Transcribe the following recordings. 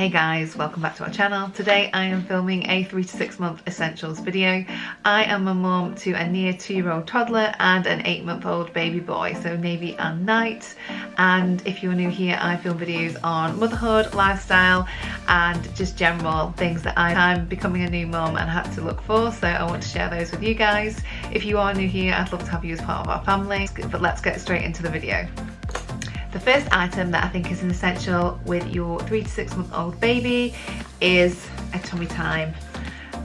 Hey guys, welcome back to our channel. Today I am filming a 3 to 6 month essentials video. I am a mum to a near 2-year-old toddler and an 8-month-old baby boy, so Navy and Night. And if you're new here, I film videos on motherhood, lifestyle and just general things that I'm becoming a new mum and had to look for, so I want to share those with you guys. If you are new here, I'd love to have you as part of our family, but let's get straight into the video. The first item that I think is an essential with your 3 to 6 month old baby is a tummy time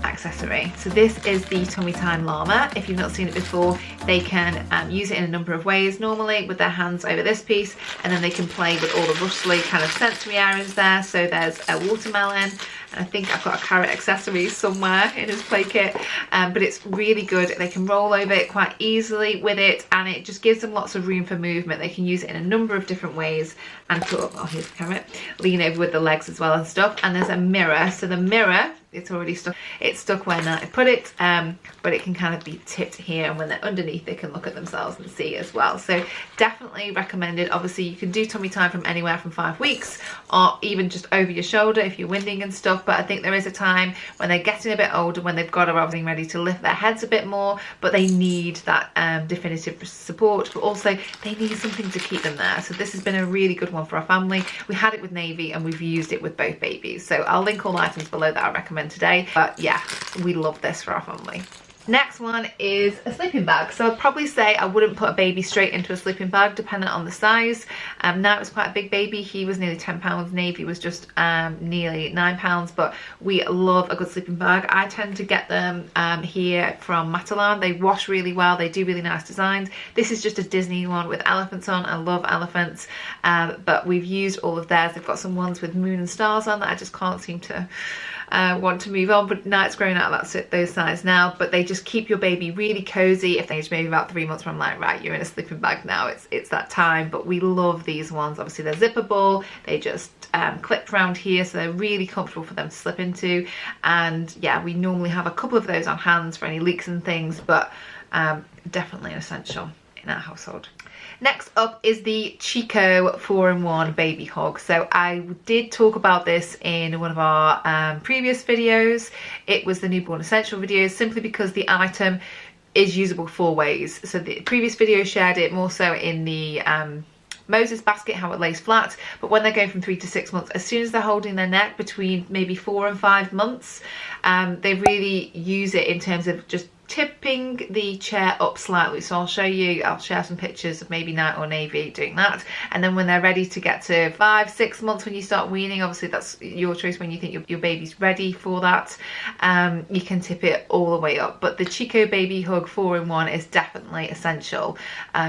accessory. So this is the tummy time llama. If you've not seen it before, they can use it in a number of ways, normally with their hands over this piece, and then they can play with all the rustly kind of sensory areas there. So there's a watermelon, and I think I've got a carrot accessory somewhere in his play kit, but it's really good. They can roll over it quite easily with it, and it just gives them lots of room for movement. They can use it in a number of different ways and put up, oh here's the carrot, lean over with the legs as well and stuff. And there's a mirror, so the mirror, it's already stuck, it's stuck where I put it, but it can kind of be tipped here, and when they're underneath they can look at themselves and see as well. So definitely recommended. Obviously you can do tummy time from anywhere from 5 weeks, or even just over your shoulder if you're winding and stuff, but I think there is a time when they're getting a bit older, when they've got everything ready to lift their heads a bit more, but they need that definitive support, but also they need something to keep them there. So this has been a really good one for our family. We had it with Navy and we've used it with both babies, so I'll link all the items below that I recommend today, but yeah, we love this for our family. Next one is a sleeping bag. So I'd probably say I wouldn't put a baby straight into a sleeping bag, depending on the size. Now it was quite a big baby. He was nearly 10 pounds. Navy was just nearly 9 pounds, but we love a good sleeping bag. I tend to get them here from Matalan. They wash really well. They do really nice designs. This is just a Disney one with elephants on. I love elephants, but we've used all of theirs. They've got some ones with moon and stars on that I just can't seem to want to move on, but now it's grown out of those size now. But they just keep your baby really cozy. If they age maybe about 3 months, where I'm like, right, you're in a sleeping bag now, it's that time. But we love these ones. Obviously they're zippable, they just clip around here, so they're really comfortable for them to slip into. And yeah, we normally have a couple of those on hand for any leaks and things, but definitely an essential in our household. Next up is the Chico 4-in-1 baby hug. So I did talk about this in one of our previous videos. It was the newborn essential video, simply because the item is usable 4 ways. So the previous video shared it more so in the Moses basket, how it lays flat, but when they're going from 3 to 6 months, as soon as they're holding their neck between maybe 4 and 5 months, they really use it in terms of just tipping the chair up slightly. So I'll share some pictures of maybe Night or Navy doing that, and then when they're ready to get to 5, 6 months, when you start weaning, obviously that's your choice when you think your baby's ready for that, you can tip it all the way up. But the Chico baby hug 4-in-1 is definitely essential,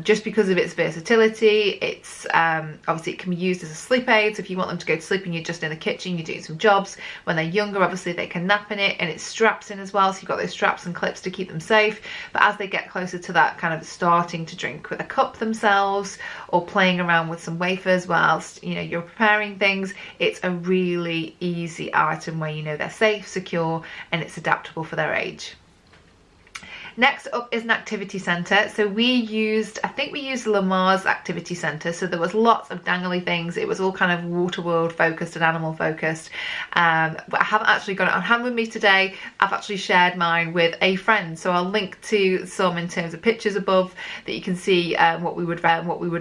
just because of its versatility. It's obviously it can be used as a sleep aid, so if you want them to go to sleep and you're just in the kitchen, you're doing some jobs. When they're younger, obviously they can nap in it, and it straps in as well, so you've got those straps and clips to keep them safe. But as they get closer to that kind of starting to drink with a cup themselves, or playing around with some wafers whilst you're preparing things, it's a really easy item where they're safe, secure, and it's adaptable for their age. Next up is an activity centre. So I think we used Lamar's activity centre, so there was lots of dangly things. It was all kind of water world focused and animal focused, but I haven't actually got it on hand with me today. I've actually shared mine with a friend, so I'll link to some in terms of pictures above that you can see what we would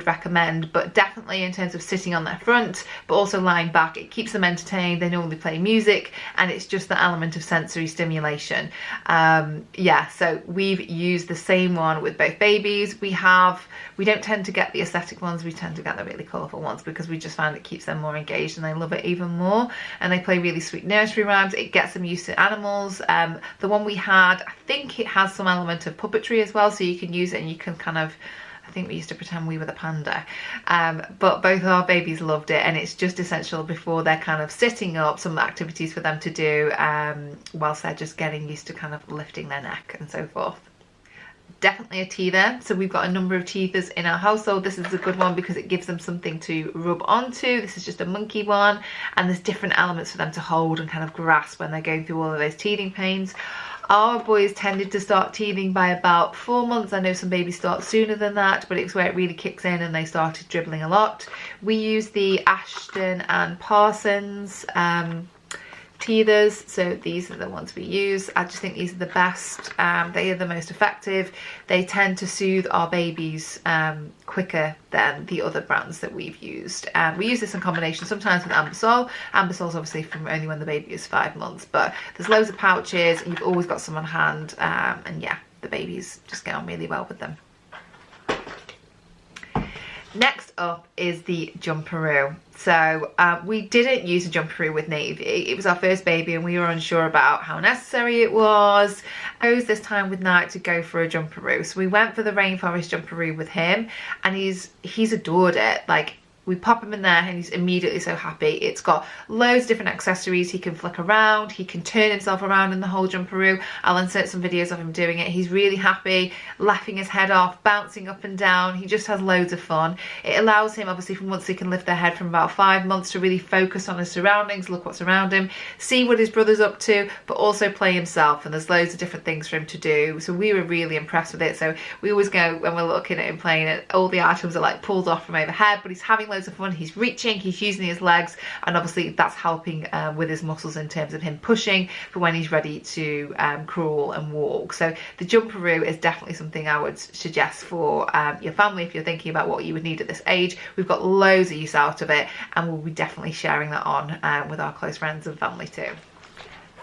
recommend. But definitely in terms of sitting on their front, but also lying back, it keeps them entertained. They normally play music, and it's just the element of sensory stimulation. Yeah, so we've used the same one with both babies. We don't tend to get the aesthetic ones, we tend to get the really colourful ones, because we just find it keeps them more engaged and they love it even more, and they play really sweet nursery rhymes. It gets them used to animals. The one we had, I think it has some element of puppetry as well, so you can use it and you can kind of, I think we used to pretend we were the panda, but both our babies loved it, and it's just essential before they're kind of sitting up, some activities for them to do whilst they're just getting used to kind of lifting their neck and so forth. Definitely a teether. So we've got a number of teethers in our household. This is a good one because it gives them something to rub onto. This is just a monkey one, and there's different elements for them to hold and kind of grasp when they're going through all of those teething pains. Our boys tended to start teething by about 4 months. I know some babies start sooner than that, but it's where it really kicks in and they started dribbling a lot. We use the Ashton and Parsons teethers, so these are the ones we use. I just think these are the best. They are the most effective. They tend to soothe our babies quicker than the other brands that we've used. We use this in combination sometimes with Ambisol. Ambisol's obviously from only when the baby is 5 months, but there's loads of pouches and you've always got some on hand, and yeah, the babies just get on really well with them. Next up is the Jumperoo. So we didn't use a Jumperoo with Navy. It was our first baby and we were unsure about how necessary it was. I chose this time with Night to go for a Jumperoo. So we went for the rainforest Jumperoo with him, and he's adored it. Like, we pop him in there and he's immediately so happy. It's got loads of different accessories. He can flick around, he can turn himself around in the whole Jumperoo. I'll insert some videos of him doing it. He's really happy, laughing his head off, bouncing up and down. He just has loads of fun. It allows him, obviously, from once he can lift their head from about 5 months, to really focus on his surroundings, look what's around him, see what his brother's up to, but also play himself. And there's loads of different things for him to do. So we were really impressed with it. So we always go, when we're looking at him playing it, all the items are like pulled off from overhead, but he's having loads of fun. He's reaching, he's using his legs, and obviously that's helping with his muscles in terms of him pushing for when he's ready to crawl and walk. So the Jumperoo is definitely something I would suggest for your family if you're thinking about what you would need at this age. We've got loads of use out of it, and we'll be definitely sharing that on with our close friends and family too.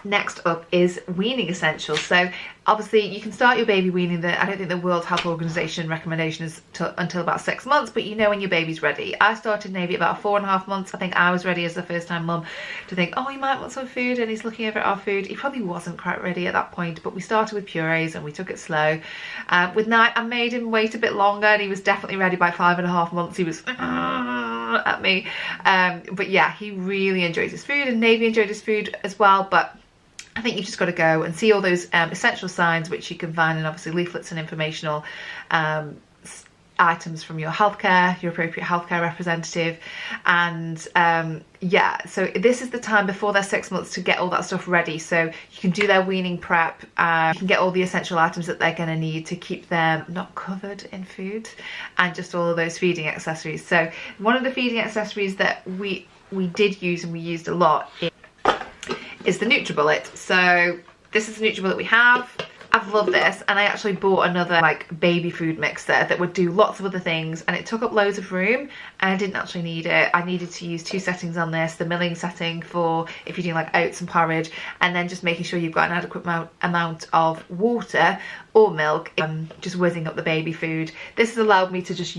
Next up is weaning essentials. So obviously you can start your baby weaning. I don't think the World Health Organization recommendation is until about 6 months, but you know when your baby's ready. I started Navy about 4.5 months. I think I was ready as a first time mum to think, oh, he might want some food, and he's looking over at our food. He probably wasn't quite ready at that point, but we started with purees and we took it slow. With Night, I made him wait a bit longer, and he was definitely ready by 5.5 months. He was at me, but yeah, he really enjoys his food, and Navy enjoyed his food as well. But I think you've just got to go and see all those essential signs, which you can find in obviously leaflets and informational items from your appropriate healthcare representative. And yeah, so this is the time before they're 6 months to get all that stuff ready. So you can do their weaning prep. You can get all the essential items that they're going to need to keep them not covered in food, and just all of those feeding accessories. So one of the feeding accessories that we did use, and we used a lot, is the NutriBullet. So this is the NutriBullet we have. I've loved this, and I actually bought another like baby food mixer that would do lots of other things, and it took up loads of room and I didn't actually need it. I needed to use 2 settings on this: the milling setting for if you're doing like oats and porridge, and then just making sure you've got an adequate amount of water or milk, just whizzing up the baby food. This has allowed me to just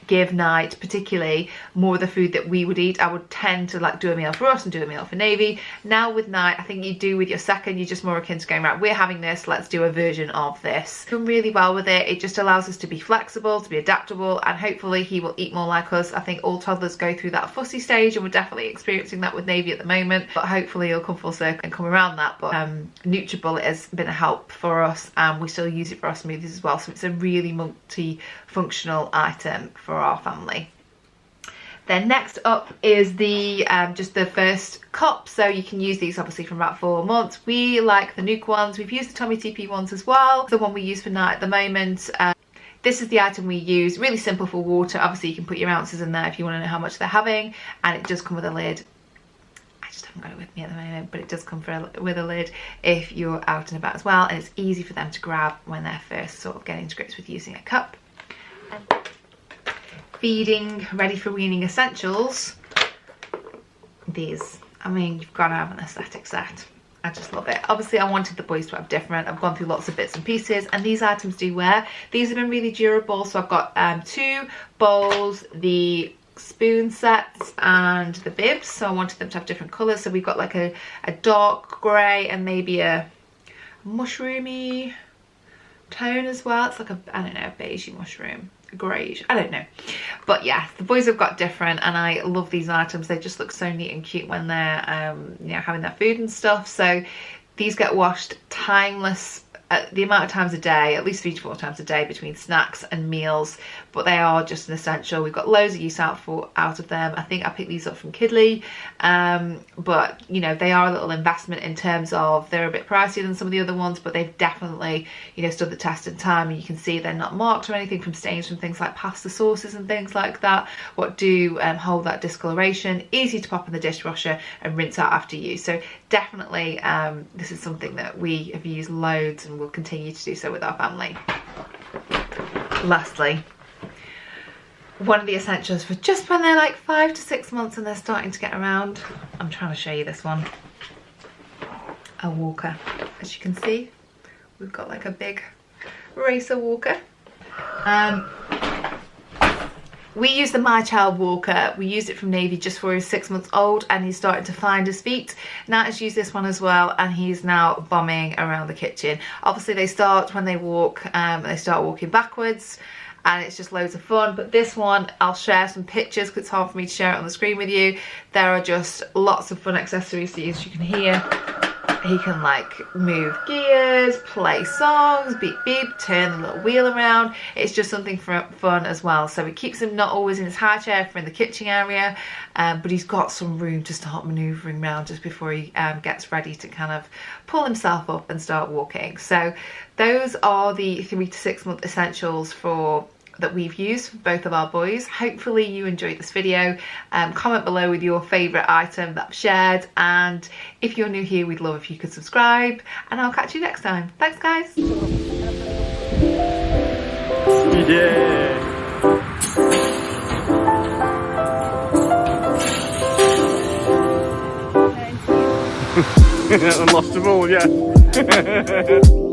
give Night particularly more of the food that we would eat. I would tend to like do a meal for us and do a meal for Navy. Now with Night, I think you do with your second, you're just more akin to going, right, we're having this, let's do a version of this. Done really well with it. It just allows us to be flexible, to be adaptable, and hopefully he will eat more like us. I think all toddlers go through that fussy stage, and we're definitely experiencing that with Navy at the moment, but hopefully he'll come full circle and come around that. But NutriBullet has been a help for us, and we still use it for our smoothies as well. So it's a really multi-functional item for our family. Then next up is the just the first cup. So you can use these obviously from about 4 months. We like the Nuke ones. We've used the Tommy TP ones as well. The one we use for Night at the moment. This is the item we use. Really simple for water. Obviously you can put your ounces in there if you want to know how much they're having, and it does come with a lid. I just haven't got it with me at the moment, but it does come with a lid if you're out and about as well, and it's easy for them to grab when they're first sort of getting to grips with using a cup. Feeding, ready for weaning essentials. These, I mean, you've got to have an aesthetic set. I just love it. Obviously I wanted the boys to have different. I've gone through lots of bits and pieces, and these items do wear. These have been really durable. So I've got 2 bowls, the spoon sets, and the bibs. So I wanted them to have different colours. So we've got like a dark grey and maybe a mushroomy tone as well. It's like a, I don't know, a beigey mushroom, greyish, I don't know. But yeah, the boys have got different, and I love these items. They just look so neat and cute when they're you know, having their food and stuff. So these get washed timeless the amount of times a day, at least 3 to 4 times a day between snacks and meals, but they are just an essential. We've got loads of use out of them. I think I picked these up from Kidley, but you know, they are a little investment in terms of they're a bit pricier than some of the other ones, but they've definitely, you know, stood the test of time. And you can see they're not marked or anything from stains from things like pasta sauces and things like that, what do hold that discoloration. Easy to pop in the dishwasher and rinse out after use. So definitely this is something that we have used loads and will continue to do so with our family. Lastly, one of the essentials for just when they're like 5 to 6 months and they're starting to get around. I'm trying to show you this one. A walker. As you can see, we've got like a big racer walker. We use the My Child walker. We used it from Navy just before he was 6 months old, and he's starting to find his feet. Now he's used this one as well, and he's now bombing around the kitchen. Obviously they start when they walk, they start walking backwards, and it's just loads of fun. But this one, I'll share some pictures because it's hard for me to share it on the screen with you. There are just lots of fun accessories to use. As you can hear, he can like move gears, play songs, beep beep, turn the little wheel around. It's just something for fun as well. So it keeps him not always in his high chair for in the kitchen area, but he's got some room to start manoeuvring around just before he gets ready to kind of pull himself up and start walking. So those are the 3 to 6 month essentials that we've used for both of our boys. Hopefully you enjoyed this video. Comment below with your favourite item that I've shared, and if you're new here, we'd love if you could subscribe, and I'll catch you next time. Thanks guys. Yeah. And lost them all, yeah.